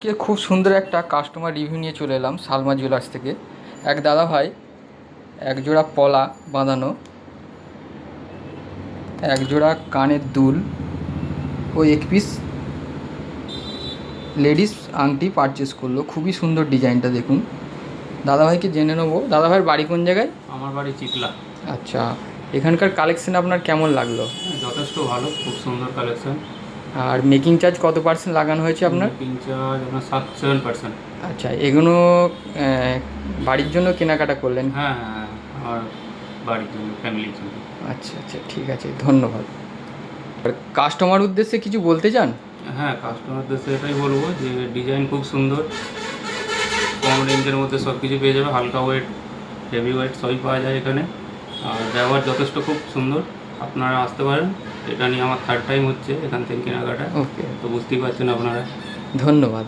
কে খুব সুন্দর একটা কাস্টমার রিভিউ নিয়ে চলে এলাম সালমা জুয়েলার্স থেকে। এক দাদা ভাই এক জোড়া পলা বাঁধানো, এক জোড়া কানের দুল ও এক পিস লেডিস আংটি পারচেস করলো। খুবই সুন্দর ডিজাইনটা দেখুন। দাদাভাইকে জেনে নেবো, দাদাভাইয়ের বাড়ি কোন জায়গায়? আমার বাড়ি চিকলা। আচ্ছা, এখানকার কালেকশন আপনার কেমন লাগলো? যথেষ্ট ভালো, খুব সুন্দর কালেকশন। আর মেকিং চার্জ কত পার্সেন্ট লাগানো হয়েছে আপনার? মেকিং চার্জ আপনার 7-7%। আচ্ছা, এগুলো বাড়ির জন্য কেনাকাটা করলেন? হ্যাঁ হ্যাঁ, আমার বাড়ির জন্য, ফ্যামিলির জন্য। আচ্ছা আচ্ছা, ঠিক আছে, ধন্যবাদ। আর কাস্টমার উদ্দেশ্যে কিছু বলতে চান? হ্যাঁ, কাস্টমারদের এটাই বলবো যে ডিজাইন খুব সুন্দর, কম রেঞ্জের মধ্যে সব কিছু পেয়ে যাবে। হালকা ওয়েট, হেভি ওয়েট সবই পাওয়া যায় এখানে। আর ব্যবহার যথেষ্ট খুব সুন্দর, আপনারা আসতে পারেন। এটা নিয়ে আমার থার্ড টাইম হচ্ছে এখান থেকে কেনাকাটা। ওকে, তো বুঝতেই পারছেন আপনারা। ধন্যবাদ।